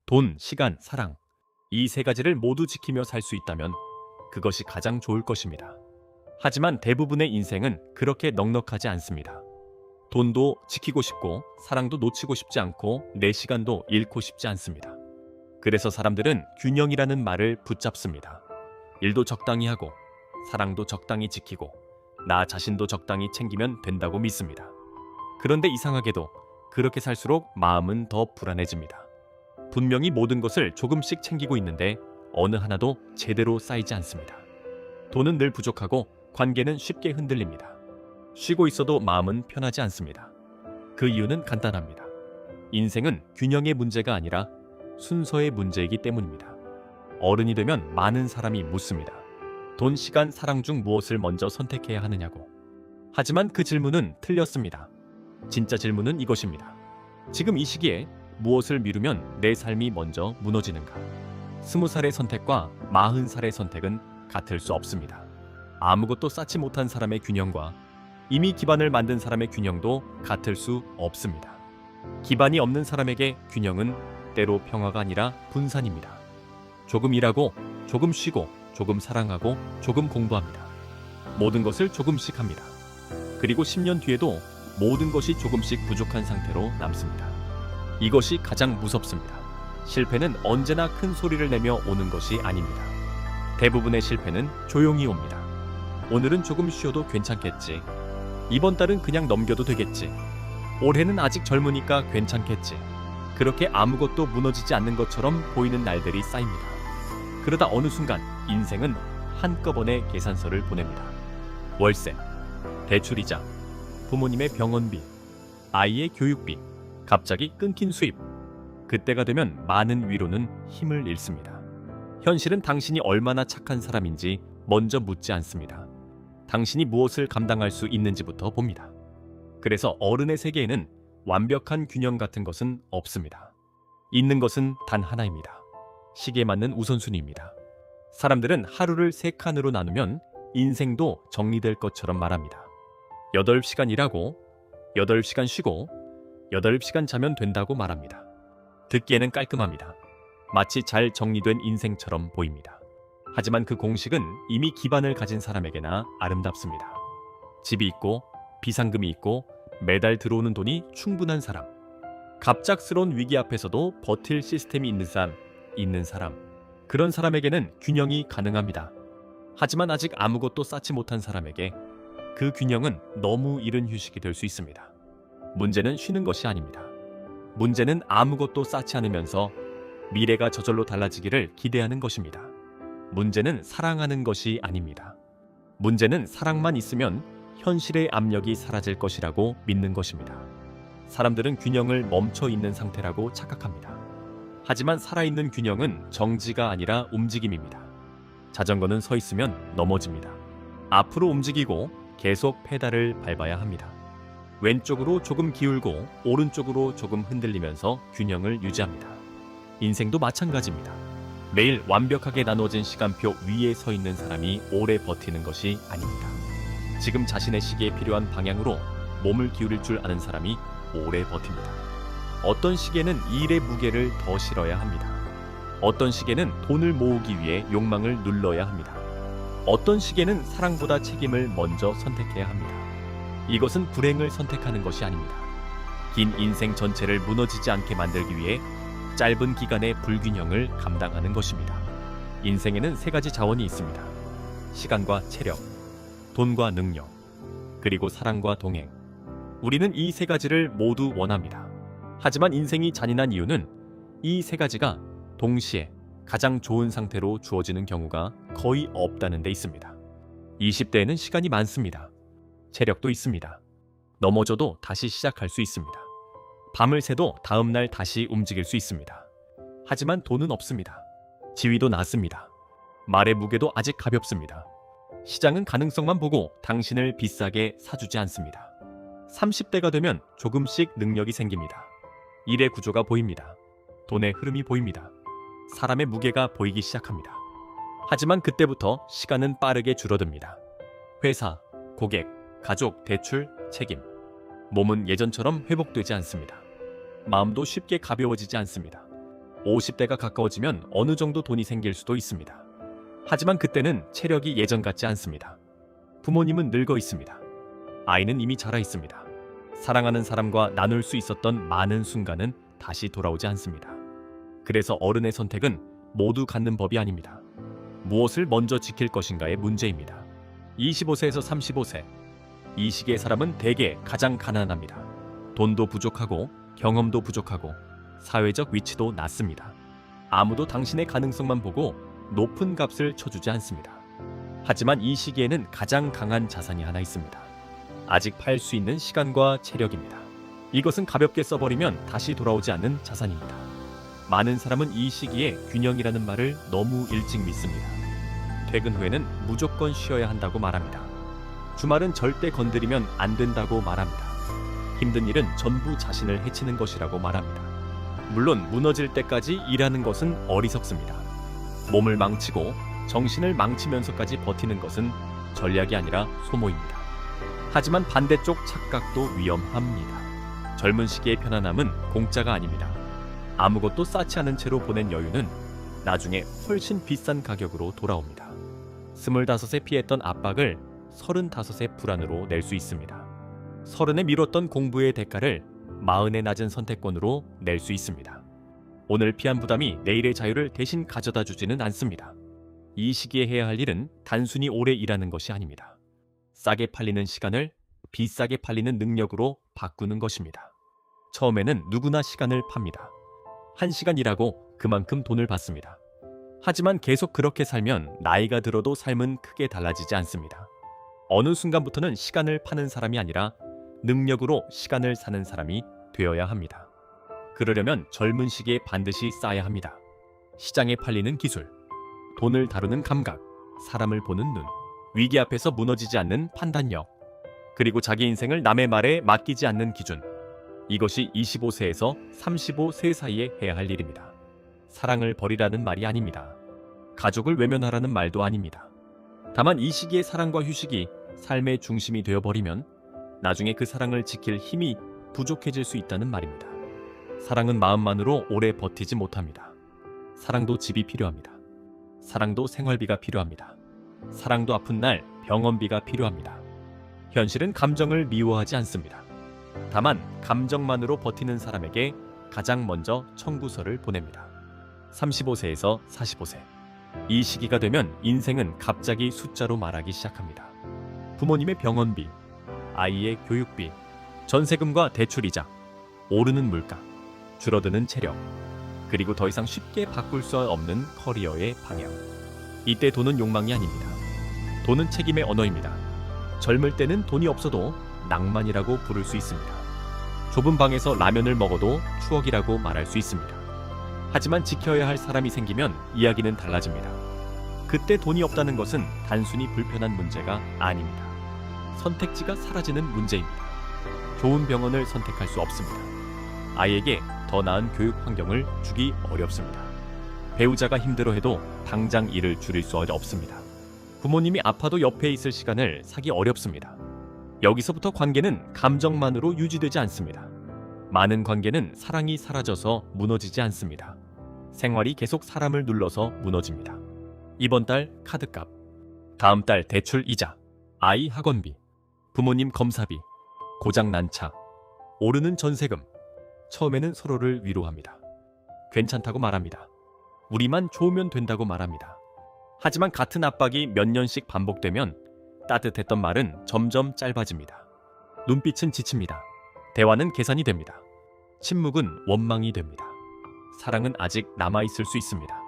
돈, 시간, 사랑. 이 세 가지를 모두 지키며 살 수 있다면 그것이 가장 좋을 것입니다. 하지만 대부분의 인생은 그렇게 넉넉하지 않습니다. 돈도 지키고 싶고 사랑도 놓치고 싶지 않고 내 시간도 잃고 싶지 않습니다. 그래서 사람들은 균형이라는 말을 붙잡습니다. 일도 적당히 하고 사랑도 적당히 지키고 나 자신도 적당히 챙기면 된다고 믿습니다. 그런데 이상하게도 그렇게 살수록 마음은 더 불안해집니다. 분명히 모든 것을 조금씩 챙기고 있는데 어느 하나도 제대로 쌓이지 않습니다. 돈은 늘 부족하고 관계는 쉽게 흔들립니다. 쉬고 있어도 마음은 편하지 않습니다. 그 이유는 간단합니다. 인생은 균형의 문제가 아니라 순서의 문제이기 때문입니다. 어른이 되면 많은 사람이 묻습니다. 돈, 시간, 사랑 중 무엇을 먼저 선택해야 하느냐고. 하지만 그 질문은 틀렸습니다. 진짜 질문은 이것입니다. 지금 이 시기에 무엇을 미루면 내 삶이 먼저 무너지는가? 20살의 선택과 40살의 선택은 같을 수 없습니다. 아무것도 쌓지 못한 사람의 균형과 이미 기반을 만든 사람의 균형도 같을 수 없습니다. 기반이 없는 사람에게 균형은 때로 평화가 아니라 분산입니다. 조금 일하고, 조금 쉬고, 조금 사랑하고, 조금 공부합니다. 모든 것을 조금씩 합니다. 그리고 10년 뒤에도 모든 것이 조금씩 부족한 상태로 남습니다. 이것이 가장 무섭습니다. 실패는 언제나 큰 소리를 내며 오는 것이 아닙니다. 대부분의 실패는 조용히 옵니다. 오늘은 조금 쉬어도 괜찮겠지. 이번 달은 그냥 넘겨도 되겠지. 올해는 아직 젊으니까 괜찮겠지. 그렇게 아무것도 무너지지 않는 것처럼 보이는 날들이 쌓입니다. 그러다 어느 순간 인생은 한꺼번에 계산서를 보냅니다. 월세, 대출이자, 부모님의 병원비, 아이의 교육비, 갑자기 끊긴 수입. 그때가 되면 많은 위로는 힘을 잃습니다. 현실은 당신이 얼마나 착한 사람인지 먼저 묻지 않습니다. 당신이 무엇을 감당할 수 있는지부터 봅니다. 그래서 어른의 세계에는 완벽한 균형 같은 것은 없습니다. 있는 것은 단 하나입니다. 시기에 맞는 우선순위입니다. 사람들은 하루를 3칸으로 나누면 인생도 정리될 것처럼 말합니다. 8시간 일하고 8시간 쉬고 8시간 자면 된다고 말합니다. 듣기에는 깔끔합니다. 마치 잘 정리된 인생처럼 보입니다. 하지만 그 공식은 이미 기반을 가진 사람에게나 아름답습니다. 집이 있고 비상금이 있고 매달 들어오는 돈이 충분한 사람, 갑작스러운 위기 앞에서도 버틸 시스템이 있는 사람, 그런 사람에게는 균형이 가능합니다. 하지만 아직 아무것도 쌓지 못한 사람에게 그 균형은 너무 이른 휴식이 될 수 있습니다. 문제는 쉬는 것이 아닙니다. 문제는 아무것도 쌓지 않으면서 미래가 저절로 달라지기를 기대하는 것입니다. 문제는 사랑하는 것이 아닙니다. 문제는 사랑만 있으면 현실의 압력이 사라질 것이라고 믿는 것입니다. 사람들은 균형을 멈춰 있는 상태라고 착각합니다. 하지만 살아있는 균형은 정지가 아니라 움직임입니다. 자전거는 서 있으면 넘어집니다. 앞으로 움직이고 계속 페달을 밟아야 합니다. 왼쪽으로 조금 기울고 오른쪽으로 조금 흔들리면서 균형을 유지합니다. 인생도 마찬가지입니다. 매일 완벽하게 나눠진 시간표 위에 서 있는 사람이 오래 버티는 것이 아닙니다. 지금 자신의 시기에 필요한 방향으로 몸을 기울일 줄 아는 사람이 오래 버팁니다. 어떤 시기에는 일의 무게를 더 실어야 합니다. 어떤 시기에는 돈을 모으기 위해 욕망을 눌러야 합니다. 어떤 시기에는 사랑보다 책임을 먼저 선택해야 합니다. 이것은 불행을 선택하는 것이 아닙니다. 긴 인생 전체를 무너지지 않게 만들기 위해 짧은 기간의 불균형을 감당하는 것입니다. 인생에는 3가지 자원이 있습니다. 시간과 체력, 돈과 능력, 그리고 사랑과 동행. 우리는 이 3가지를 모두 원합니다. 하지만 인생이 잔인한 이유는 이 3가지가 동시에 가장 좋은 상태로 주어지는 경우가 거의 없다는 데 있습니다. 20대에는 시간이 많습니다. 체력도 있습니다. 넘어져도 다시 시작할 수 있습니다. 밤을 새도 다음날 다시 움직일 수 있습니다. 하지만 돈은 없습니다. 지위도 낮습니다. 말의 무게도 아직 가볍습니다. 시장은 가능성만 보고 당신을 비싸게 사주지 않습니다. 30대가 되면 조금씩 능력이 생깁니다. 일의 구조가 보입니다. 돈의 흐름이 보입니다. 사람의 무게가 보이기 시작합니다. 하지만 그때부터 시간은 빠르게 줄어듭니다. 회사, 고객, 가족, 대출, 책임. 몸은 예전처럼 회복되지 않습니다. 마음도 쉽게 가벼워지지 않습니다. 50대가 가까워지면 어느 정도 돈이 생길 수도 있습니다. 하지만 그때는 체력이 예전 같지 않습니다. 부모님은 늙어 있습니다. 아이는 이미 자라 있습니다. 사랑하는 사람과 나눌 수 있었던 많은 순간은 다시 돌아오지 않습니다. 그래서 어른의 선택은 모두 갖는 법이 아닙니다. 무엇을 먼저 지킬 것인가의 문제입니다. 25세에서 35세. 이 시기의 사람은 대개 가장 가난합니다. 돈도 부족하고 경험도 부족하고 사회적 위치도 낮습니다. 아무도 당신의 가능성만 보고 높은 값을 쳐주지 않습니다. 하지만 이 시기에는 가장 강한 자산이 하나 있습니다. 아직 팔 수 있는 시간과 체력입니다. 이것은 가볍게 써버리면 다시 돌아오지 않는 자산입니다. 많은 사람은 이 시기에 균형이라는 말을 너무 일찍 믿습니다. 퇴근 후에는 무조건 쉬어야 한다고 말합니다. 주말은 절대 건드리면 안 된다고 말합니다. 힘든 일은 전부 자신을 해치는 것이라고 말합니다. 물론 무너질 때까지 일하는 것은 어리석습니다. 몸을 망치고 정신을 망치면서까지 버티는 것은 전략이 아니라 소모입니다. 하지만 반대쪽 착각도 위험합니다. 젊은 시기의 편안함은 공짜가 아닙니다. 아무것도 쌓지 않은 채로 보낸 여유는 나중에 훨씬 비싼 가격으로 돌아옵니다. 25에 피했던 압박을 35의 불안으로 낼 수 있습니다. 30에 미뤘던 공부의 대가를 40의 낮은 선택권으로 낼 수 있습니다. 오늘 피한 부담이 내일의 자유를 대신 가져다 주지는 않습니다. 이 시기에 해야 할 일은 단순히 오래 일하는 것이 아닙니다. 싸게 팔리는 시간을 비싸게 팔리는 능력으로 바꾸는 것입니다. 처음에는 누구나 시간을 팝니다. 1시간 일하고 그만큼 돈을 받습니다. 하지만 계속 그렇게 살면 나이가 들어도 삶은 크게 달라지지 않습니다. 어느 순간부터는 시간을 파는 사람이 아니라 능력으로 시간을 사는 사람이 되어야 합니다. 그러려면 젊은 시기에 반드시 쌓아야 합니다. 시장에 팔리는 기술, 돈을 다루는 감각, 사람을 보는 눈, 위기 앞에서 무너지지 않는 판단력, 그리고 자기 인생을 남의 말에 맡기지 않는 기준. 이것이 25세에서 35세 사이에 해야 할 일입니다. 사랑을 버리라는 말이 아닙니다. 가족을 외면하라는 말도 아닙니다. 다만 이 시기의 사랑과 휴식이 삶의 중심이 되어버리면 나중에 그 사랑을 지킬 힘이 부족해질 수 있다는 말입니다. 사랑은 마음만으로 오래 버티지 못합니다. 사랑도 집이 필요합니다. 사랑도 생활비가 필요합니다. 사랑도 아픈 날 병원비가 필요합니다. 현실은 감정을 미워하지 않습니다. 다만 감정만으로 버티는 사람에게 가장 먼저 청구서를 보냅니다. 35세에서 45세. 이 시기가 되면 인생은 갑자기 숫자로 말하기 시작합니다. 부모님의 병원비, 아이의 교육비, 전세금과 대출이자, 오르는 물가, 줄어드는 체력, 그리고 더 이상 쉽게 바꿀 수 없는 커리어의 방향. 이때 돈은 욕망이 아닙니다. 돈은 책임의 언어입니다. 젊을 때는 돈이 없어도 낭만이라고 부를 수 있습니다. 좁은 방에서 라면을 먹어도 추억이라고 말할 수 있습니다. 하지만 지켜야 할 사람이 생기면 이야기는 달라집니다. 그때 돈이 없다는 것은 단순히 불편한 문제가 아닙니다. 선택지가 사라지는 문제입니다. 좋은 병원을 선택할 수 없습니다. 아이에게 더 나은 교육 환경을 주기 어렵습니다. 배우자가 힘들어해도 당장 일을 줄일 수 없습니다. 부모님이 아파도 옆에 있을 시간을 사기 어렵습니다. 여기서부터 관계는 감정만으로 유지되지 않습니다. 많은 관계는 사랑이 사라져서 무너지지 않습니다. 생활이 계속 사람을 눌러서 무너집니다. 이번 달 카드값, 다음 달 대출 이자, 아이 학원비, 부모님 검사비, 고장난 차, 오르는 전세금. 처음에는 서로를 위로합니다. 괜찮다고 말합니다. 우리만 좋으면 된다고 말합니다. 하지만 같은 압박이 몇 년씩 반복되면 따뜻했던 말은 점점 짧아집니다. 눈빛은 지칩니다. 대화는 계산이 됩니다. 침묵은 원망이 됩니다. 사랑은 아직 남아있을 수 있습니다.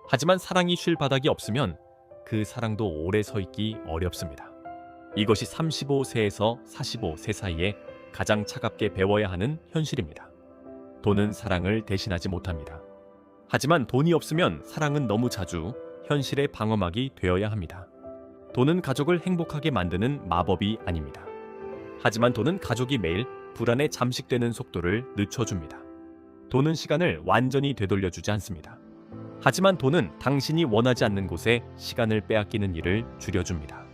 하지만 사랑이 쉴 바닥이 없으면 그 사랑도 오래 서 있기 어렵습니다. 이것이 35세에서 45세 사이에 가장 차갑게 배워야 하는 현실입니다. 돈은 사랑을 대신하지 못합니다. 하지만 돈이 없으면 사랑은 너무 자주 현실의 방어막이 되어야 합니다. 돈은 가족을 행복하게 만드는 마법이 아닙니다. 하지만 돈은 가족이 매일 불안에 잠식되는 속도를 늦춰줍니다. 돈은 시간을 완전히 되돌려주지 않습니다. 하지만 돈은 당신이 원하지 않는 곳에 시간을 빼앗기는 일을 줄여줍니다.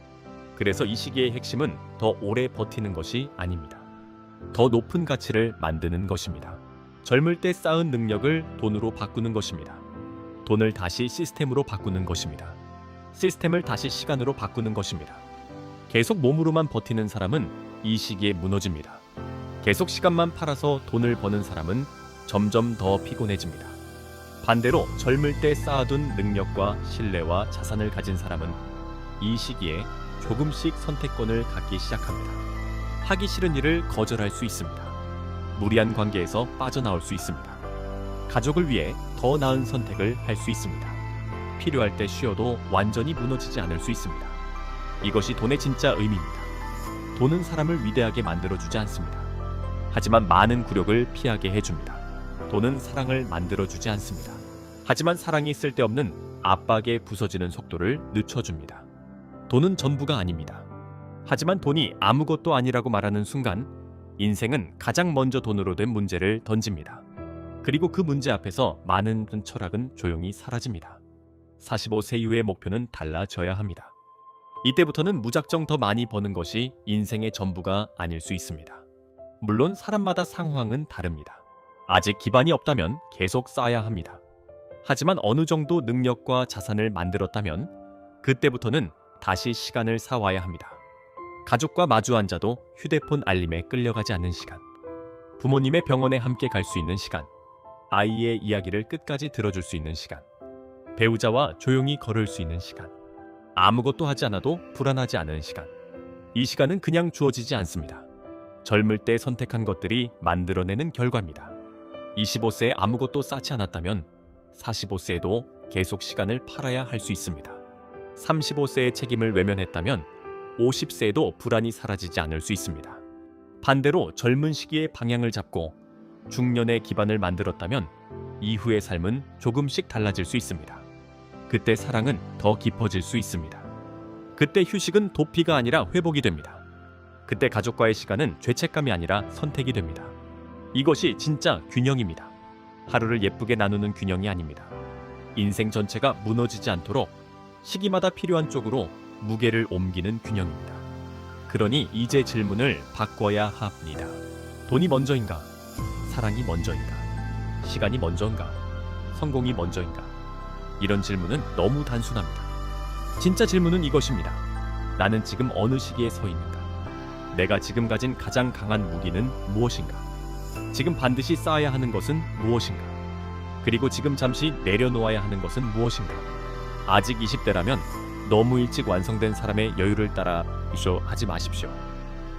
그래서 이 시기의 핵심은 더 오래 버티는 것이 아닙니다. 더 높은 가치를 만드는 것입니다. 젊을 때 쌓은 능력을 돈으로 바꾸는 것입니다. 돈을 다시 시스템으로 바꾸는 것입니다. 시스템을 다시 시간으로 바꾸는 것입니다. 계속 몸으로만 버티는 사람은 이 시기에 무너집니다. 계속 시간만 팔아서 돈을 버는 사람은 점점 더 피곤해집니다. 반대로 젊을 때 쌓아둔 능력과 신뢰와 자산을 가진 사람은 이 시기에 조금씩 선택권을 갖기 시작합니다. 하기 싫은 일을 거절할 수 있습니다. 무리한 관계에서 빠져나올 수 있습니다. 가족을 위해 더 나은 선택을 할 수 있습니다. 필요할 때 쉬어도 완전히 무너지지 않을 수 있습니다. 이것이 돈의 진짜 의미입니다. 돈은 사람을 위대하게 만들어주지 않습니다. 하지만 많은 굴욕을 피하게 해줍니다. 돈은 사랑을 만들어주지 않습니다. 하지만 사랑이 쓸데없는 압박에 부서지는 속도를 늦춰줍니다. 돈은 전부가 아닙니다. 하지만 돈이 아무것도 아니라고 말하는 순간 인생은 가장 먼저 돈으로 된 문제를 던집니다. 그리고 그 문제 앞에서 많은 철학은 조용히 사라집니다. 45세 이후의 목표는 달라져야 합니다. 이때부터는 무작정 더 많이 버는 것이 인생의 전부가 아닐 수 있습니다. 물론 사람마다 상황은 다릅니다. 아직 기반이 없다면 계속 쌓아야 합니다. 하지만 어느 정도 능력과 자산을 만들었다면 그때부터는 다시 시간을 사와야 합니다. 가족과 마주 앉아도 휴대폰 알림에 끌려가지 않는 시간, 부모님의 병원에 함께 갈 수 있는 시간, 아이의 이야기를 끝까지 들어줄 수 있는 시간, 배우자와 조용히 걸을 수 있는 시간, 아무것도 하지 않아도 불안하지 않은 시간. 이 시간은 그냥 주어지지 않습니다. 젊을 때 선택한 것들이 만들어내는 결과입니다. 25세에 아무것도 쌓지 않았다면 45세에도 계속 시간을 팔아야 할 수 있습니다. 35세의 책임을 외면했다면 50세에도 불안이 사라지지 않을 수 있습니다. 반대로 젊은 시기에 방향을 잡고 중년의 기반을 만들었다면 이후의 삶은 조금씩 달라질 수 있습니다. 그때 사랑은 더 깊어질 수 있습니다. 그때 휴식은 도피가 아니라 회복이 됩니다. 그때 가족과의 시간은 죄책감이 아니라 선택이 됩니다. 이것이 진짜 균형입니다. 하루를 예쁘게 나누는 균형이 아닙니다. 인생 전체가 무너지지 않도록 시기마다 필요한 쪽으로 무게를 옮기는 균형입니다. 그러니 이제 질문을 바꿔야 합니다. 돈이 먼저인가? 사랑이 먼저인가? 시간이 먼저인가? 성공이 먼저인가? 이런 질문은 너무 단순합니다. 진짜 질문은 이것입니다. 나는 지금 어느 시기에 서 있는가? 내가 지금 가진 가장 강한 무기는 무엇인가? 지금 반드시 쌓아야 하는 것은 무엇인가? 그리고 지금 잠시 내려놓아야 하는 것은 무엇인가? 아직 20대라면 너무 일찍 완성된 사람의 여유를 따라 하지 마십시오.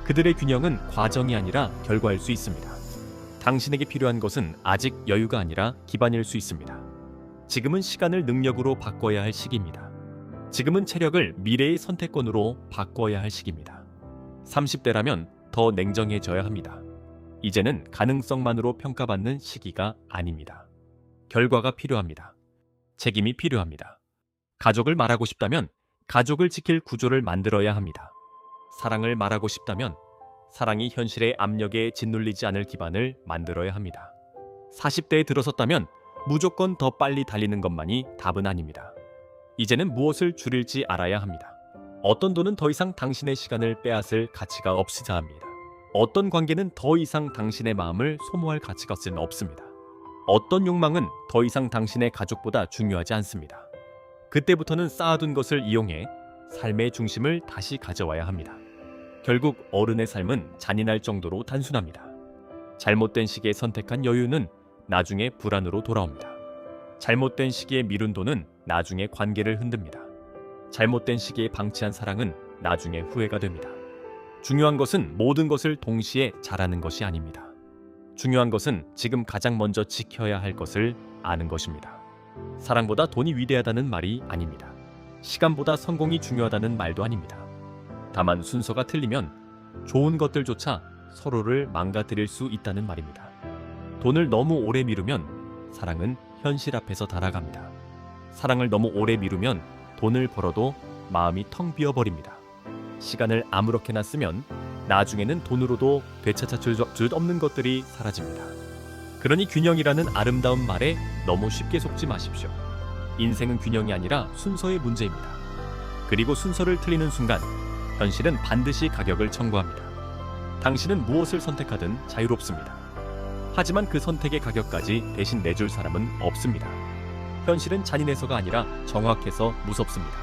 그들의 균형은 과정이 아니라 결과일 수 있습니다. 당신에게 필요한 것은 아직 여유가 아니라 기반일 수 있습니다. 지금은 시간을 능력으로 바꿔야 할 시기입니다. 지금은 체력을 미래의 선택권으로 바꿔야 할 시기입니다. 30대라면 더 냉정해져야 합니다. 이제는 가능성만으로 평가받는 시기가 아닙니다. 결과가 필요합니다. 책임이 필요합니다. 가족을 말하고 싶다면 가족을 지킬 구조를 만들어야 합니다. 사랑을 말하고 싶다면 사랑이 현실의 압력에 짓눌리지 않을 기반을 만들어야 합니다. 40대에 들어섰다면 무조건 더 빨리 달리는 것만이 답은 아닙니다. 이제는 무엇을 줄일지 알아야 합니다. 어떤 돈은 더 이상 당신의 시간을 빼앗을 가치가 없으자 합니다. 어떤 관계는 더 이상 당신의 마음을 소모할 가치가 없습니다. 어떤 욕망은 더 이상 당신의 가족보다 중요하지 않습니다. 그때부터는 쌓아둔 것을 이용해 삶의 중심을 다시 가져와야 합니다. 결국 어른의 삶은 잔인할 정도로 단순합니다. 잘못된 시기에 선택한 여유는 나중에 불안으로 돌아옵니다. 잘못된 시기에 미룬 돈은 나중에 관계를 흔듭니다. 잘못된 시기에 방치한 사랑은 나중에 후회가 됩니다. 중요한 것은 모든 것을 동시에 잘하는 것이 아닙니다. 중요한 것은 지금 가장 먼저 지켜야 할 것을 아는 것입니다. 사랑보다 돈이 위대하다는 말이 아닙니다. 시간보다 성공이 중요하다는 말도 아닙니다. 다만 순서가 틀리면 좋은 것들조차 서로를 망가뜨릴 수 있다는 말입니다. 돈을 너무 오래 미루면 사랑은 현실 앞에서 달아갑니다. 사랑을 너무 오래 미루면 돈을 벌어도 마음이 텅 비어버립니다. 시간을 아무렇게나 쓰면 나중에는 돈으로도 되찾을 수 없는 것들이 사라집니다. 그러니 균형이라는 아름다운 말에 너무 쉽게 속지 마십시오. 인생은 균형이 아니라 순서의 문제입니다. 그리고 순서를 틀리는 순간 현실은 반드시 가격을 청구합니다. 당신은 무엇을 선택하든 자유롭습니다. 하지만 그 선택의 가격까지 대신 내줄 사람은 없습니다. 현실은 잔인해서가 아니라 정확해서 무섭습니다.